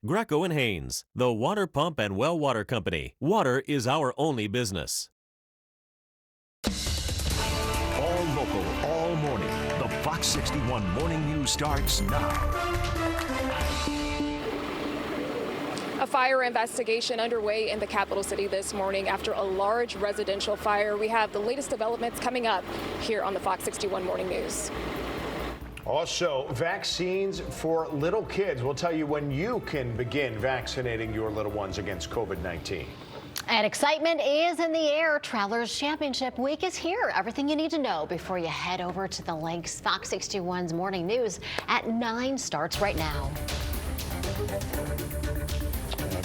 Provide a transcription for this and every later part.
Greco and Haynes, the water pump and well water company. Water is our only business. All local, all morning. The Fox 61 Morning News starts now. A fire investigation underway in the capital city this morning after a large residential fire. We have the latest developments coming up here on the Fox 61 Morning News. Also, vaccines for little kids. We'll tell you when you can begin vaccinating your little ones against COVID-19. And excitement is in the air. Travelers Championship Week is here. Everything you need to know before you head over to the links. Fox 61's Morning News at 9 starts right now.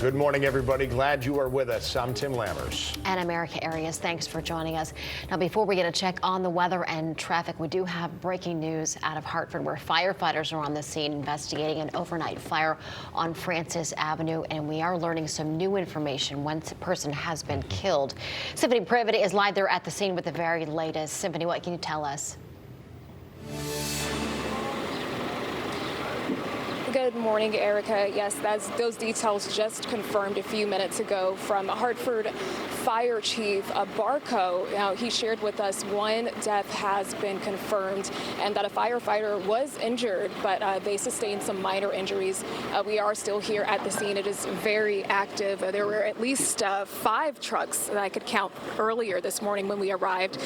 Good morning, everybody. Glad you are with us. I'm Tim Lammers. And America Arias, thanks for joining us. Now, before we get a check on the weather and traffic, we do have breaking news out of Hartford where firefighters are on the scene investigating an overnight fire on Francis Avenue. And we are learning some new information. One person has been killed. Symphony Privet is live there at the scene with the very latest. Symphony, what can you tell us? Good morning, Erica. Yes, those details just confirmed a few minutes ago from Hartford Fire Chief Barco. Now, he shared with us one death has been confirmed and that a firefighter was injured, but they sustained some minor injuries. We are still here at the scene. It is very active. There were at least 5 trucks that I could count earlier this morning when we arrived.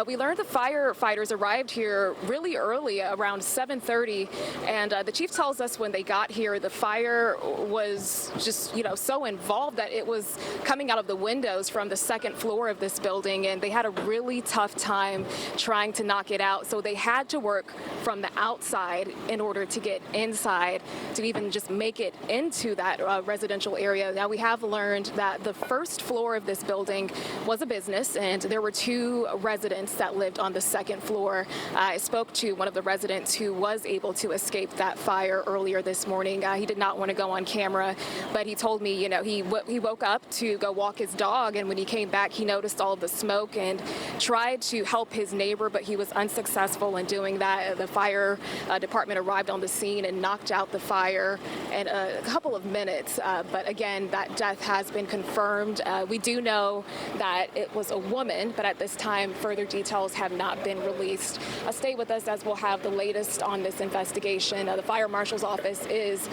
We learned the firefighters arrived here really early, around 7:30, and the chief tells us when they got here, the fire was just, so involved that it was coming out of the windows from the second floor of this building, and they had a really tough time trying to knock it out. So they had to work from the outside in order to get inside to even just make it into that residential area. Now, we have learned that the first floor of this building was a business, and there were 2 residents that lived on the second floor. I spoke to one of the residents who was able to escape that fire earlier this morning. He did not want to go on camera, but he told me, he woke up to go walk his dog, and when he came back, he noticed all of the smoke and tried to help his neighbor, but he was unsuccessful in doing that. The fire department arrived on the scene and knocked out the fire in a couple of minutes. But again, that death has been confirmed. We do know that it was a woman, but at this time, further details have not been released. Stay with us as we'll have the latest on this investigation. The fire marshal's office is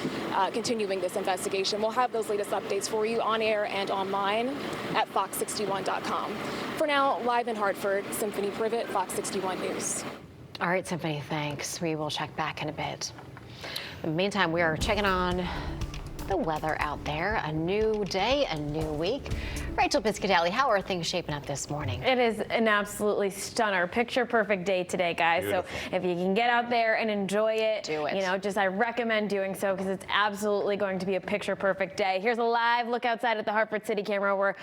continuing this investigation. We'll have those latest updates for you on air and online at fox61.com. For now, live in Hartford, Symphony Privet, Fox 61 News. All right, Symphony, thanks. We will check back in a bit. In the meantime, we are checking on the weather out there. A new day, a new week. Rachel Piscatelli, how are things shaping up this morning? It is an absolutely stunner, picture perfect day today, guys. Beautiful. So if you can get out there and enjoy it, do it. I recommend doing so because it's absolutely going to be a picture perfect day. Here's a live look outside at the Hartford City camera where,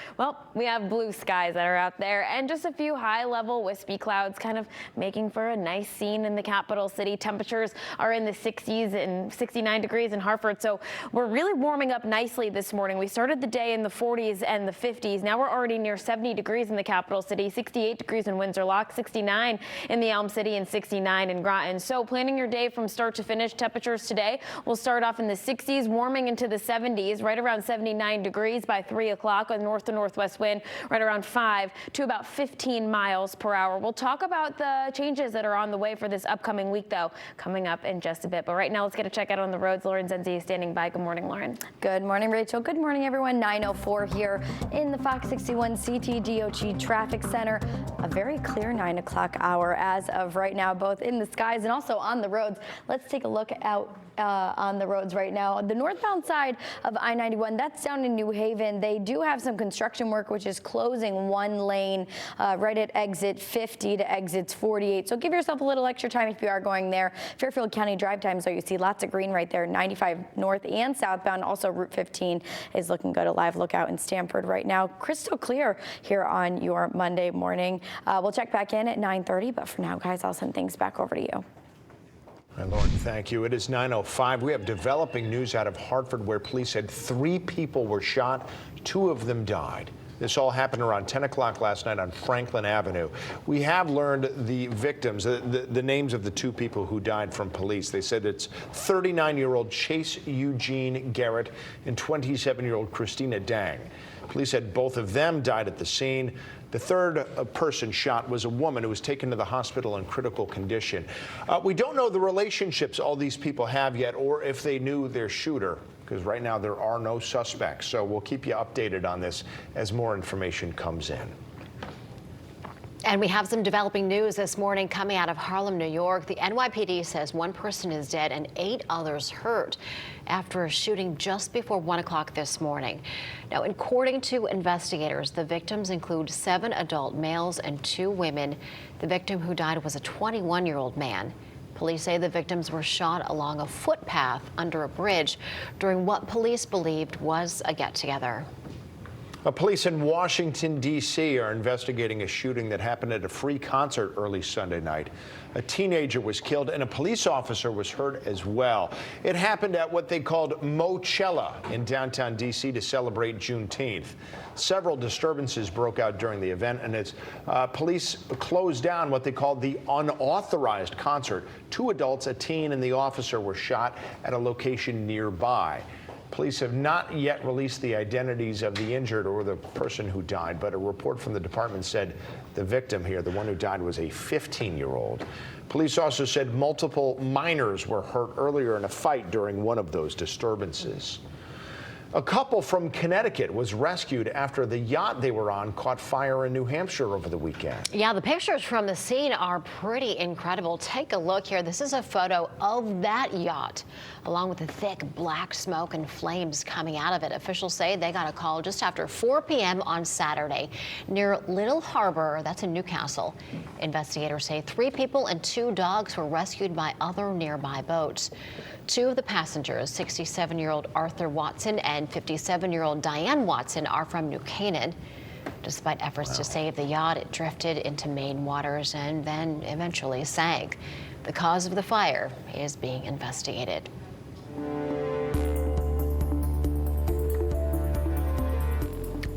we have blue skies that are out there and just a few high level wispy clouds kind of making for a nice scene in the capital city. Temperatures are in the 60s and 69 degrees in Hartford. So we're really warming up nicely this morning. We started the day in the 40s and the 50s. Now we're already near 70 degrees in the capital city, 68 degrees in Windsor Lock, 69 in the Elm City, and 69 in Groton. So planning your day from start to finish. Temperatures today will start off in the 60s, warming into the 70s, right around 79 degrees by 3 o'clock. A north to northwest wind right around 5 to about 15 miles per hour. We'll talk about the changes that are on the way for this upcoming week, though, coming up in just a bit. But right now, let's get a check out on the roads. Lauren Zenzi is standing by. Good morning, Lauren. Good morning, Rachel. Good morning, everyone. 9:04 here in the Fox 61 CTDOT Traffic Center. A very clear 9 o'clock hour as of right now, both in the skies and also on the roads. Let's take a look out on the roads right now. The northbound side of I-91, that's down in New Haven. They do have some construction work, which is closing one lane right at exit 50 to exits 48. So give yourself a little extra time if you are going there. Fairfield County drive times, though, you see lots of green right there. 95 north and southbound. Also Route 15 is looking good. A live lookout in Stamford right now. Crystal clear here on your Monday morning. We'll check back in at 9:30, but for now, guys, I'll send things back over to you. All right, Lauren, thank you. It is 9:05. We have developing news out of Hartford where police said 3 people were shot. 2 of them died. This all happened around 10 o'clock last night on Franklin Avenue. We have learned the victims, the names of the two people who died from police. They said it's 39-year-old Chase Eugene Garrett and 27-year-old Christina Dang. Police said both of them died at the scene. The third person shot was a woman who was taken to the hospital in critical condition. We don't know the relationships all these people have yet, or if they knew their shooter, because right now there are no suspects. So we'll keep you updated on this as more information comes in. And we have some developing news this morning coming out of Harlem, New York. The NYPD says one person is dead and 8 others hurt after a shooting just before 1 o'clock this morning. Now, according to investigators, the victims include 7 adult males and 2 women. The victim who died was a 21-year-old man. Police say the victims were shot along a footpath under a bridge during what police believed was a get-together. Police in Washington, D.C. are investigating a shooting that happened at a free concert early Sunday night. A teenager was killed and a police officer was hurt as well. It happened at what they called Mochella in downtown D.C. to celebrate Juneteenth. Several disturbances broke out during the event, and as police closed down what they called the unauthorized concert. 2 adults, a teen, and the officer were shot at a location nearby. Police have not yet released the identities of the injured or the person who died, but a report from the department said the victim here, the one who died, was a 15-year-old. Police also said multiple minors were hurt earlier in a fight during one of those disturbances. A couple from Connecticut was rescued after the yacht they were on caught fire in New Hampshire over the weekend. Yeah, the pictures from the scene are pretty incredible. Take a look here. This is a photo of that yacht, along with the thick black smoke and flames coming out of it. Officials say they got a call just after 4 p.m. on Saturday near Little Harbor, that's in Newcastle. Investigators say 3 people and 2 dogs were rescued by other nearby boats. 2 of the passengers, 67-year-old Arthur Watson and 57-year-old Diane Watson, are from New Canaan. Despite efforts to save the yacht, it drifted into Maine waters and then eventually sank. The cause of the fire is being investigated.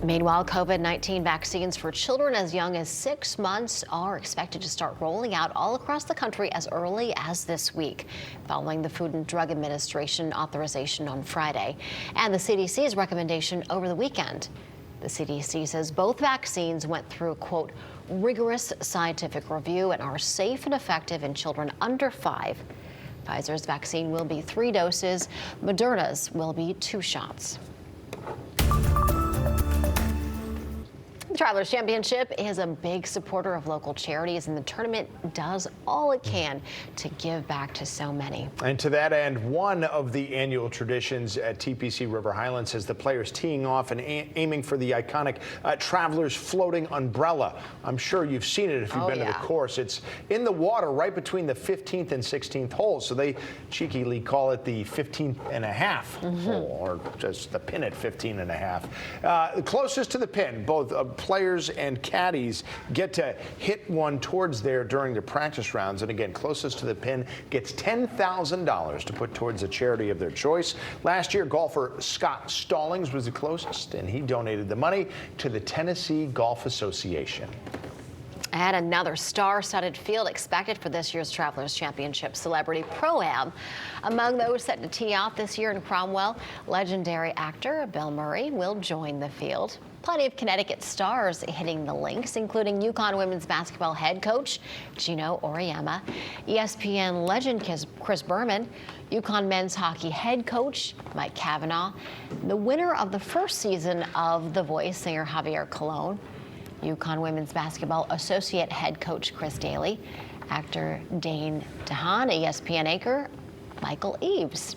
Meanwhile, COVID-19 vaccines for children as young as 6 months are expected to start rolling out all across the country as early as this week, following the Food and Drug Administration authorization on Friday and the CDC's recommendation over the weekend. The CDC says both vaccines went through, quote, rigorous scientific review and are safe and effective in children under 5. Pfizer's vaccine will be 3 doses. Moderna's will be 2 shots. The Travelers Championship is a big supporter of local charities, and the tournament does all it can to give back to so many. And to that end, one of the annual traditions at TPC River Highlands has the players teeing off and aiming for the iconic Travelers floating umbrella. I'm sure you've seen it if you've been to the course. It's in the water right between the 15th and 16th holes, so they cheekily call it the 15th and a half hole, or just the pin at 15 and a half. Closest to the pin, both players and caddies get to hit one towards there during the practice rounds. And again, closest to the pin gets $10,000 to put towards a charity of their choice. Last year, golfer Scott Stallings was the closest, and he donated the money to the Tennessee Golf Association. And another star-studded field expected for this year's Travelers Championship Celebrity Pro-Am. Among those set to tee off this year in Cromwell, legendary actor Bill Murray will join the field. Plenty of Connecticut stars hitting the links, including UConn women's basketball head coach Gino Auriemma, ESPN legend Chris Berman, UConn men's hockey head coach Mike Cavanaugh, the winner of the first season of The Voice, singer Javier Colon, UConn women's basketball associate head coach Chris Daly, actor Dane DeHaan, ESPN anchor Michael Eaves.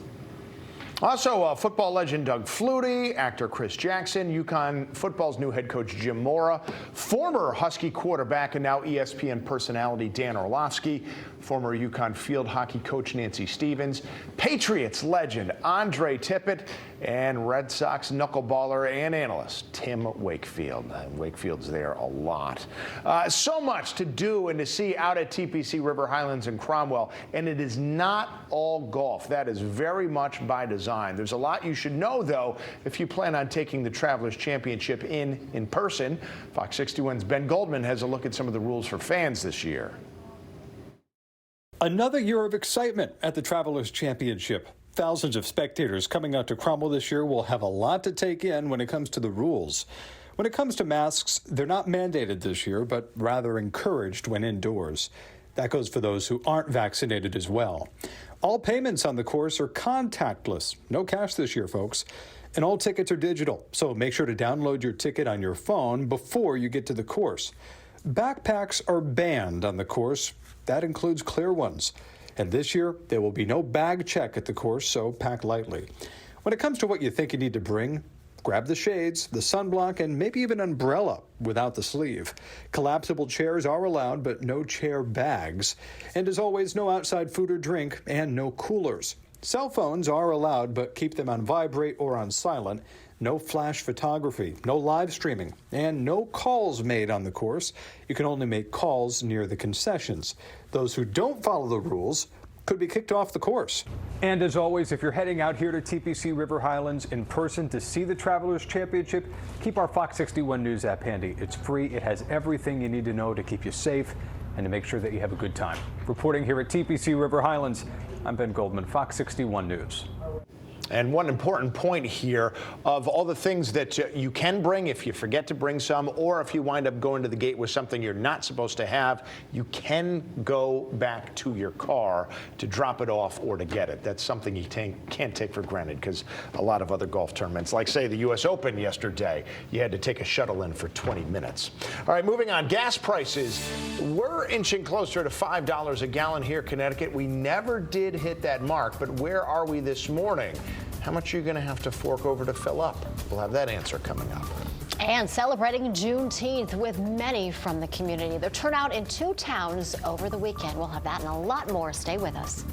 Also, football legend Doug Flutie, actor Chris Jackson, UConn football's new head coach Jim Mora, former Husky quarterback and now ESPN personality Dan Orlovsky, former UConn field hockey coach Nancy Stevens, Patriots legend Andre Tippett, and Red Sox knuckleballer and analyst Tim Wakefield. Wakefield's there a lot. So much to do and to see out at TPC River Highlands in Cromwell, and it is not all golf. That is very much by design. design. There's a lot you should know, though, if you plan on taking the Travelers Championship in person. Fox 61's Ben Goldman has a look at some of the rules for fans this year. Another year of excitement at the Travelers Championship. Thousands of spectators coming out to Cromwell this year will have a lot to take in when it comes to the rules. When it comes to masks, they're not mandated this year, but rather encouraged when indoors. That goes for those who aren't vaccinated as well. All payments on the course are contactless. No cash this year, folks. And all tickets are digital, so make sure to download your ticket on your phone before you get to the course. Backpacks are banned on the course. That includes clear ones. And this year, there will be no bag check at the course, so pack lightly. When it comes to what you think you need to bring, grab the shades, the sunblock, and maybe even an umbrella without the sleeve. Collapsible chairs are allowed, but no chair bags. And as always, no outside food or drink and no coolers. Cell phones are allowed, but keep them on vibrate or on silent. No flash photography, no live streaming, and no calls made on the course. You can only make calls near the concessions. Those who don't follow the rules could be kicked off the course. And as always, if you're heading out here to TPC River Highlands in person to see the Travelers Championship, keep our Fox 61 News app handy. It's free. It has everything you need to know to keep you safe and to make sure that you have a good time. Reporting here at TPC River Highlands, I'm Ben Goldman, Fox 61 News. And one important point here of all the things that you can bring if you forget to bring some, or if you wind up going to the gate with something you're not supposed to have, you can go back to your car to drop it off or to get it. That's something you can't take for granted, because a lot of other golf tournaments, like say the U.S. Open yesterday, you had to take a shuttle in for 20 minutes. All right, moving on. Gas prices, we're inching closer to $5 a gallon here in Connecticut. We never did hit that mark, but where are we this morning? How much are you going to have to fork over to fill up? We'll have that answer coming up. And celebrating Juneteenth with many from the community. The turnout in 2 towns over the weekend. We'll have that and a lot more. Stay with us.